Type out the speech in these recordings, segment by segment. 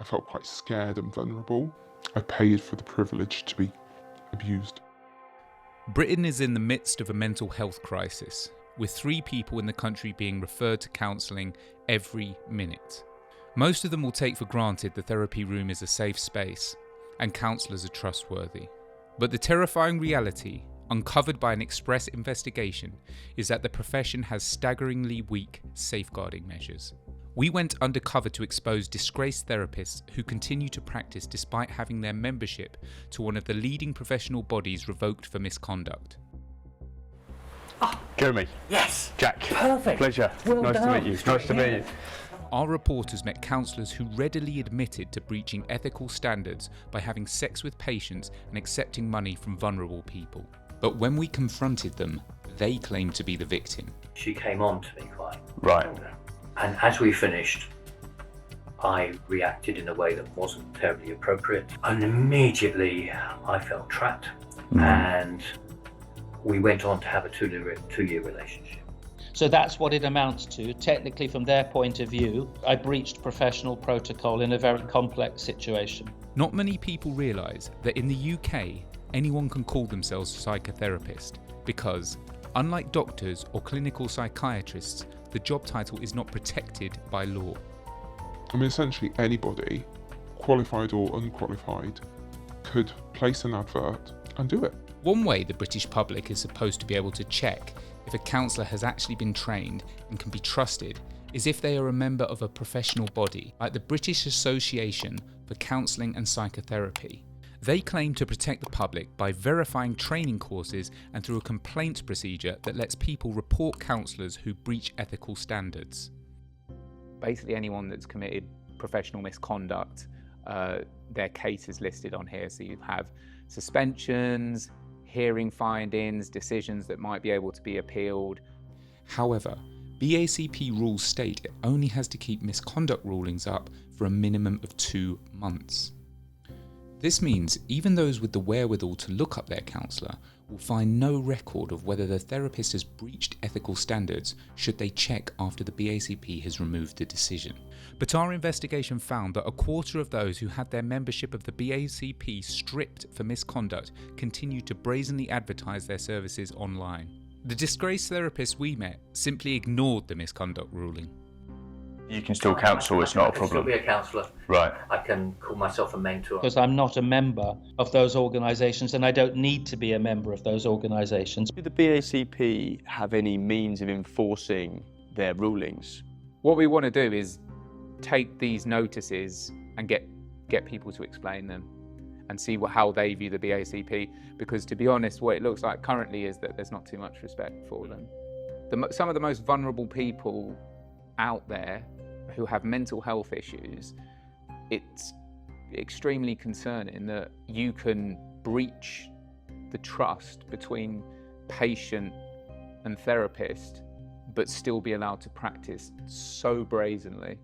I felt quite scared and vulnerable. I paid for the privilege to be abused. Britain is in the midst of a mental health crisis, with 3 people in the country being referred to counselling every minute. Most of them will take for granted the therapy room is a safe space and counsellors are trustworthy. But the terrifying reality, uncovered by an express investigation, is that the profession has staggeringly weak safeguarding measures. We went undercover to expose disgraced therapists who continue to practice despite having their membership to one of the leading professional bodies revoked for misconduct. Jeremy. Yes. Jack. Perfect. Pleasure. Well nice done. to meet you. Nice to meet you. Our reporters met counsellors who readily admitted to breaching ethical standards by having sex with patients and accepting money from vulnerable people. But when we confronted them, they claimed to be the victim. She came on to me quite. Right. And as we finished, I reacted in a way that wasn't terribly appropriate. And immediately I felt trapped. And we went on to have a two-year relationship. So that's what it amounts to. Technically, from their point of view, I breached professional protocol in a very complex situation. Not many people realise that in the UK, anyone can call themselves a psychotherapist because, unlike doctors or clinical psychiatrists, the job title is not protected by law. I mean, essentially anybody, qualified or unqualified, could place an advert and do it. One way the British public is supposed to be able to check if a counsellor has actually been trained and can be trusted is if they are a member of a professional body, like the British Association for Counselling and Psychotherapy. They claim to protect the public by verifying training courses and through a complaints procedure that lets people report counsellors who breach ethical standards. Basically anyone that's committed professional misconduct, their case is listed on here. So you have suspensions, hearing findings, decisions that might be able to be appealed. However, BACP rules state it only has to keep misconduct rulings up for a minimum of 2 months. This means even those with the wherewithal to look up their counsellor will find no record of whether the therapist has breached ethical standards should they check after the BACP has removed the decision. But our investigation found that a quarter of those who had their membership of the BACP stripped for misconduct continued to brazenly advertise their services online. The disgraced therapists we met simply ignored the misconduct ruling. You can still counsel, it's not a problem. I can still be a counsellor. Right. I can call myself a mentor. Because I'm not a member of those organisations and I don't need to be a member of those organisations. Do the BACP have any means of enforcing their rulings? What we want to do is take these notices and get people to explain them and see how they view the BACP, because to be honest, what it looks like currently is that there's not too much respect for them. Some of the most vulnerable people out there who have mental health issues, it's extremely concerning that you can breach the trust between patient and therapist but still be allowed to practice so brazenly.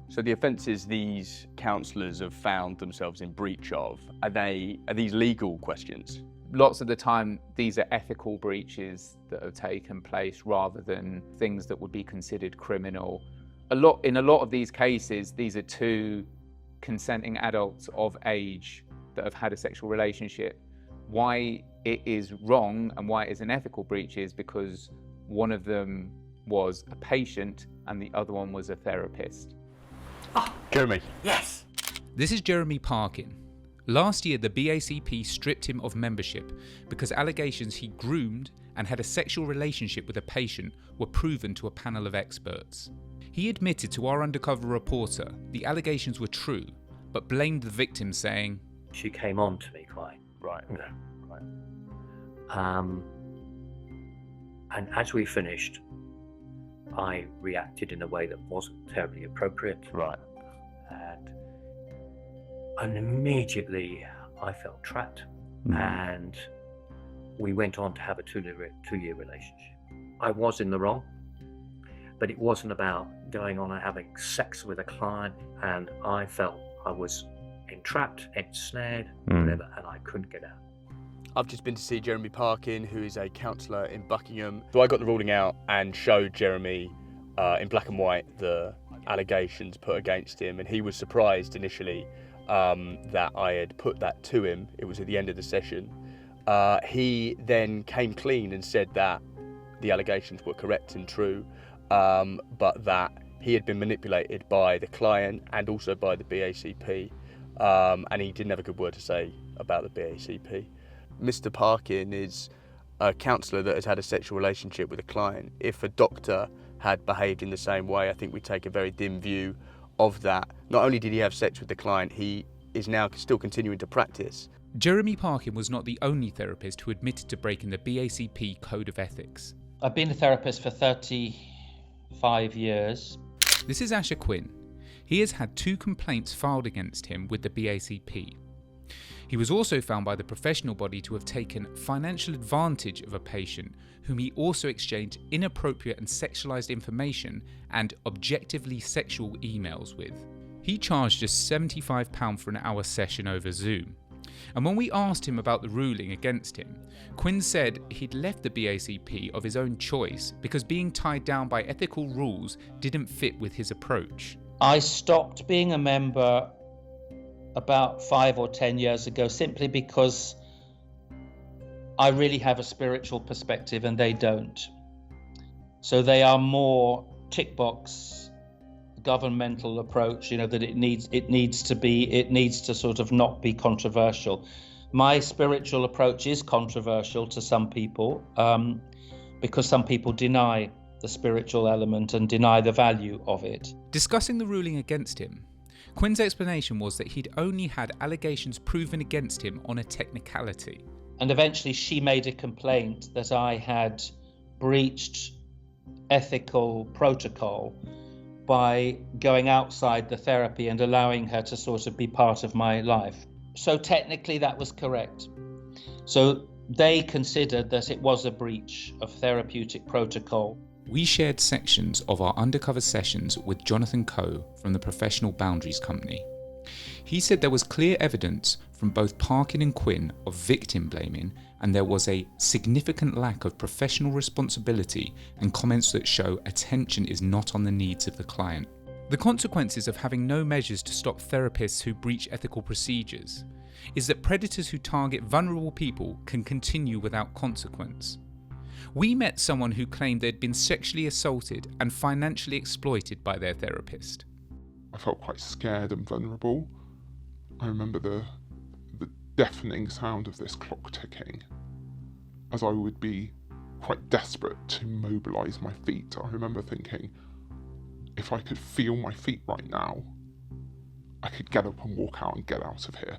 So the offences these counsellors have found themselves in breach of, are these legal questions? Lots of the time, these are ethical breaches that have taken place rather than things that would be considered criminal. In a lot of these cases, these are 2 consenting adults of age that have had a sexual relationship. Why it is wrong and why it is an ethical breach is because one of them was a patient and the other one was a therapist. Jeremy. Yes. This is Jeremy Parkin. Last year, the BACP stripped him of membership because allegations he groomed and had a sexual relationship with a patient were proven to a panel of experts. He admitted to our undercover reporter the allegations were true, but blamed the victim, saying, She came on to me quite. Right. Right. And as we finished, I reacted in a way that wasn't terribly appropriate. Right. And immediately I felt trapped. And we went on to have a two-year relationship. I was in the wrong, but it wasn't about going on and having sex with a client, and I felt I was entrapped, ensnared, whatever, and I couldn't get out. I've just been to see Jeremy Parkin, who is a counsellor in Buckingham. So I got the ruling out and showed Jeremy in black and white the allegations put against him, and he was surprised initially that I had put that to him. It was at the end of the session. He then came clean and said that the allegations were correct and true, but that he had been manipulated by the client and also by the BACP, and he didn't have a good word to say about the BACP. Mr. Parkin is a counsellor that has had a sexual relationship with a client. If a doctor had behaved in the same way, I think we take a very dim view of that. Not only did he have sex with the client, he is now still continuing to practice. Jeremy Parkin was not the only therapist who admitted to breaking the BACP Code of Ethics. I've been a therapist for 35 years. This is Asher Quinn. He has had 2 complaints filed against him with the BACP. He was also found by the professional body to have taken financial advantage of a patient whom he also exchanged inappropriate and sexualised information and objectively sexual emails with. He charged just £75 for an hour session over Zoom. And when we asked him about the ruling against him, Quinn said he'd left the BACP of his own choice because being tied down by ethical rules didn't fit with his approach. I stopped being a member about 5 or 10 years ago simply because I really have a spiritual perspective and they don't. So they are more tick box governmental approach, that it needs to sort of not be controversial. My spiritual approach is controversial to some people because some people deny the spiritual element and deny the value of it. Discussing the ruling against him, Quinn's explanation was that he'd only had allegations proven against him on a technicality. And eventually she made a complaint that I had breached ethical protocol by going outside the therapy and allowing her to sort of be part of my life. So technically that was correct. So they considered that it was a breach of therapeutic protocol. We shared sections of our undercover sessions with Jonathan Coe from the Professional Boundaries Company. He said there was clear evidence from both Parkin and Quinn of victim blaming, and there was a significant lack of professional responsibility and comments that show attention is not on the needs of the client. The consequences of having no measures to stop therapists who breach ethical procedures is that predators who target vulnerable people can continue without consequence. We met someone who claimed they'd been sexually assaulted and financially exploited by their therapist. I felt quite scared and vulnerable. I remember the deafening sound of this clock ticking, as I would be quite desperate to mobilise my feet. I remember thinking, if I could feel my feet right now, I could get up and walk out and get out of here.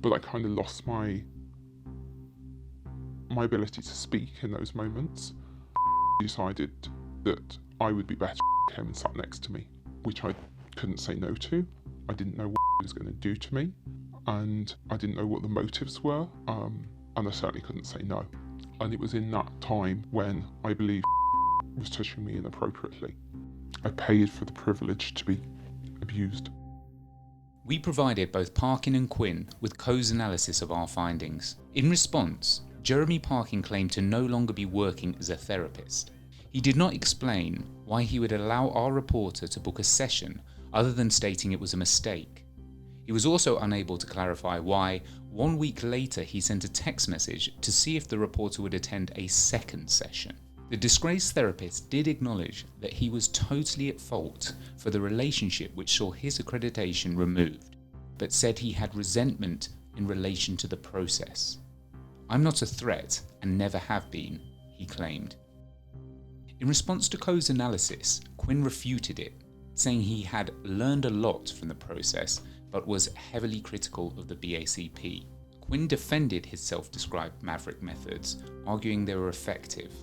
But I kind of lost my ability to speak in those moments. Decided that I would be better if him and sat next to me, which I couldn't say no to. I didn't know what he was going to do to me, and I didn't know what the motives were, and I certainly couldn't say no. And it was in that time when I believe was touching me inappropriately. I paid for the privilege to be abused. We provided both Parkin and Quinn with Coe's analysis of our findings. In response, Jeremy Parkin claimed to no longer be working as a therapist. He did not explain why he would allow our reporter to book a session other than stating it was a mistake. He was also unable to clarify why 1 week later he sent a text message to see if the reporter would attend a second session. The disgraced therapist did acknowledge that he was totally at fault for the relationship which saw his accreditation removed, but said he had resentment in relation to the process. "I'm not a threat and never have been," he claimed. In response to Coe's analysis, Quinn refuted it, saying he had learned a lot from the process but was heavily critical of the BACP. Quinn defended his self-described maverick methods, arguing they were effective.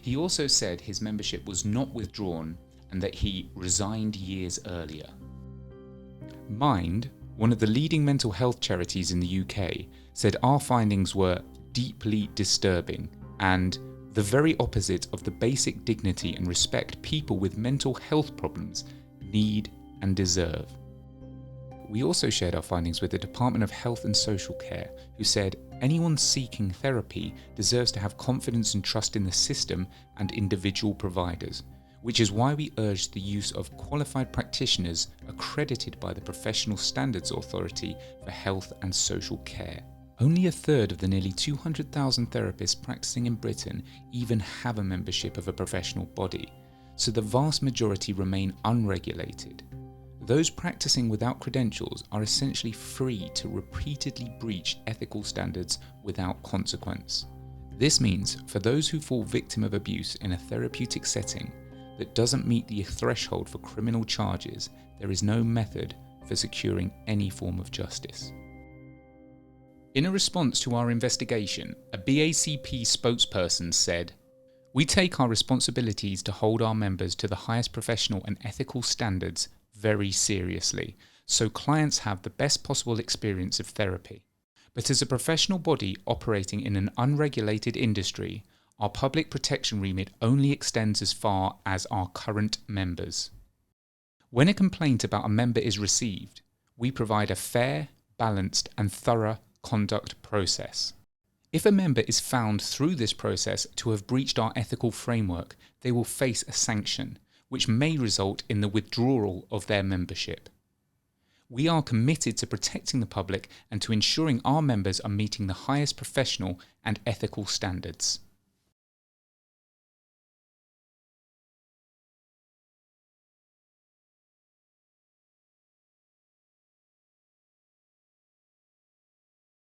He also said his membership was not withdrawn and that he resigned years earlier. Mind, one of the leading mental health charities in the UK, said our findings were deeply disturbing and the very opposite of the basic dignity and respect people with mental health problems need and deserve. We also shared our findings with the Department of Health and Social Care, who said anyone seeking therapy deserves to have confidence and trust in the system and individual providers. which is why we urge the use of qualified practitioners accredited by the Professional Standards Authority for Health and Social Care. Only a third of the nearly 200,000 therapists practicing in Britain even have a membership of a professional body, so the vast majority remain unregulated. Those practicing without credentials are essentially free to repeatedly breach ethical standards without consequence. This means for those who fall victim of abuse in a therapeutic setting that doesn't meet the threshold for criminal charges, there is no method for securing any form of justice. In a response to our investigation, a BACP spokesperson said, "We take our responsibilities to hold our members to the highest professional and ethical standards very seriously, so clients have the best possible experience of therapy. But as a professional body operating in an unregulated industry, our public protection remit only extends as far as our current members. When a complaint about a member is received, we provide a fair, balanced and thorough conduct process. If a member is found through this process to have breached our ethical framework, they will face a sanction, which may result in the withdrawal of their membership. We are committed to protecting the public and to ensuring our members are meeting the highest professional and ethical standards."